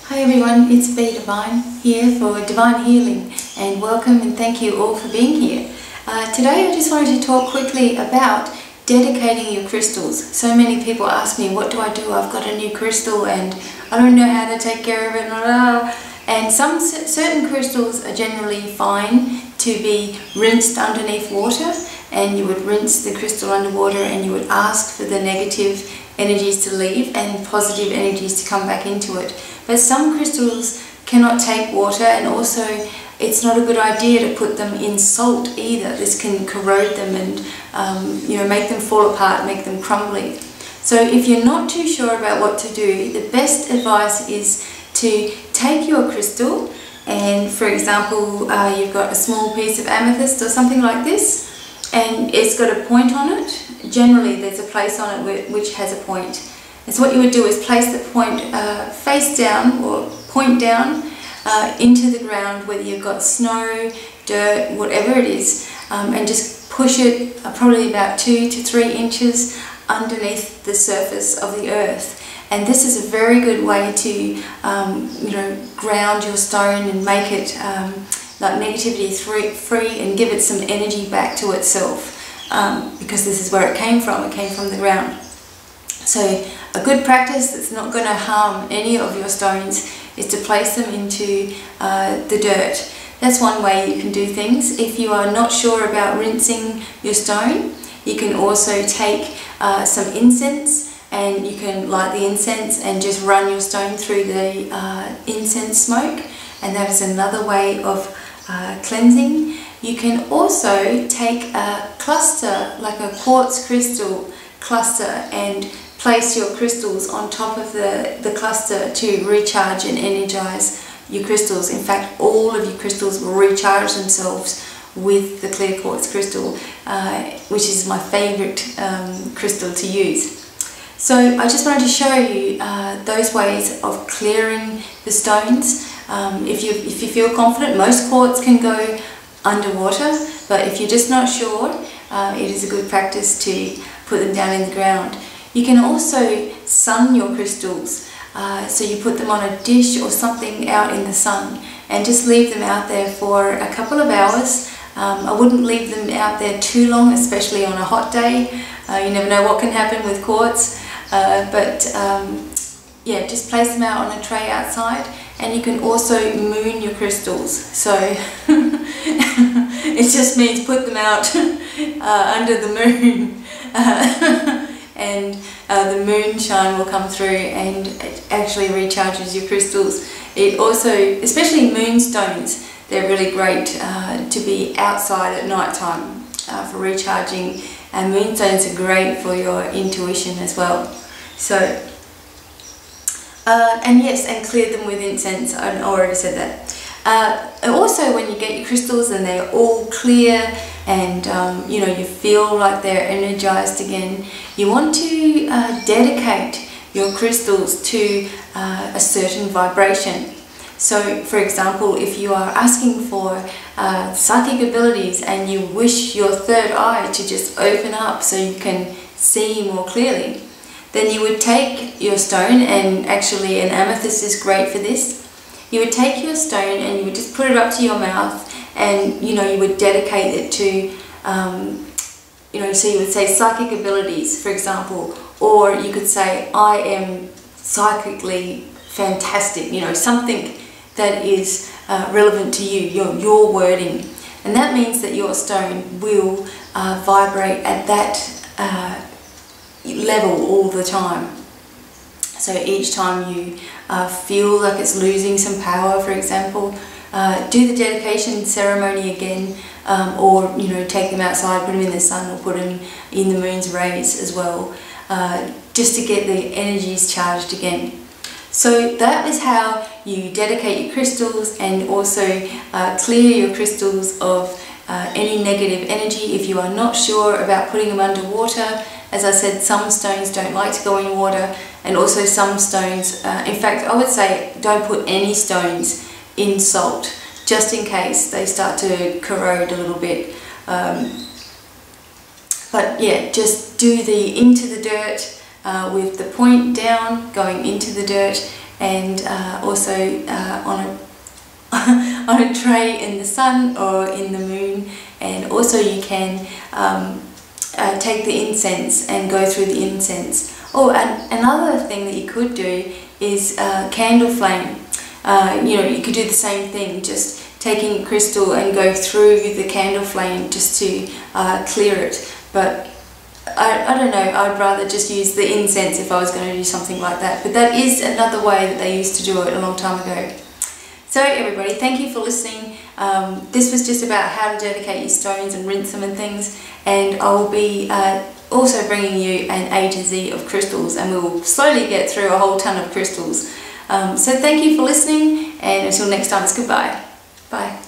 Hi everyone, it's Divine here for Divine Healing, and welcome and thank you all for being here. Today I just wanted to talk quickly about dedicating your crystals. So many people ask me, what do I do? I've got a new crystal and I don't know how to take care of it. And some certain crystals are generally fine to be rinsed underneath water, and you would rinse the crystal underwater and you would ask for the negative energies to leave and positive energies to come back into it. But some crystals cannot take water, and also it's not a good idea to put them in salt either. This can corrode them and make them fall apart, make them crumbly. So if you're not too sure about what to do, the best advice is to take your crystal and, for example, you've got a small piece of amethyst or something like this, and it's got a point on it. Generally there's a place on it which has a point. And so what you would do is place the point face down or point down into the ground, whether you've got snow, dirt, whatever it is, and just push it probably about 2 to 3 inches underneath the surface of the earth. And this is a very good way to ground your stone and make it like negativity free and give it some energy back to itself, because this is where it came from the ground. So a good practice that's not going to harm any of your stones is to place them into the dirt. That's one way you can do things. If you are not sure about rinsing your stone, you can also take some incense, and you can light the incense and just run your stone through the incense smoke, and that is another way of cleansing. You can also take a cluster, like a quartz crystal cluster, and place your crystals on top of the cluster to recharge and energize your crystals. In fact, all of your crystals will recharge themselves with the clear quartz crystal, which is my favorite crystal to use. So I just wanted to show you those ways of clearing the stones. If you feel confident, most quartz can go underwater, but if you're just not sure, it is a good practice to put them down in the ground. You can also sun your crystals, so you put them on a dish or something out in the sun and just leave them out there for a couple of hours. I wouldn't leave them out there too long, especially on a hot day. You never know what can happen with quartz, yeah, just place them out on a tray outside. And you can also moon your crystals. So it just means put them out under the moon. And the moonshine will come through and it actually recharges your crystals. It also, especially moonstones, they're really great to be outside at night time for recharging, and moonstones are great for your intuition as well. So, and yes, and clear them with incense. I already said that. And also, when you get your crystals and they're all clear and you feel like they're energized again, you want to dedicate your crystals to a certain vibration. So, for example, if you are asking for psychic abilities and you wish your third eye to just open up so you can see more clearly, then you would take your stone, and actually an amethyst is great for this. You would take your stone and you would just put it up to your mouth, and you would dedicate it to, so you would say psychic abilities, for example, or you could say, I am psychically fantastic, something that is relevant to you, your wording. And that means that your stone will vibrate at that level all the time. So each time you feel like it's losing some power, for example, do the dedication ceremony again, or take them outside, put them in the sun, or put them in the moon's rays as well, just to get the energies charged again. So that is how you dedicate your crystals, and also clear your crystals of any negative energy. If you are not sure about putting them underwater, as I said, some stones don't like to go in water, and also some stones, in fact I would say don't put any stones in salt, just in case they start to corrode a little bit. But yeah, just do the into the dirt with the point down, going into the dirt, and also on a on a tray in the sun or in the moon. And also you can take the incense and go through the incense. Oh, and another thing that you could do is candle flame. You know, you could do the same thing, just taking a crystal and go through the candle flame just to clear it. But I don't know, I'd rather just use the incense if I was going to do something like that. But that is another way that they used to do it a long time ago. So everybody, thank you for listening. This was just about how to dedicate your stones and rinse them and things. And I will be also bringing you an A to Z of crystals, and we will slowly get through a whole ton of crystals. So thank you for listening, and until next time, it's goodbye. Bye.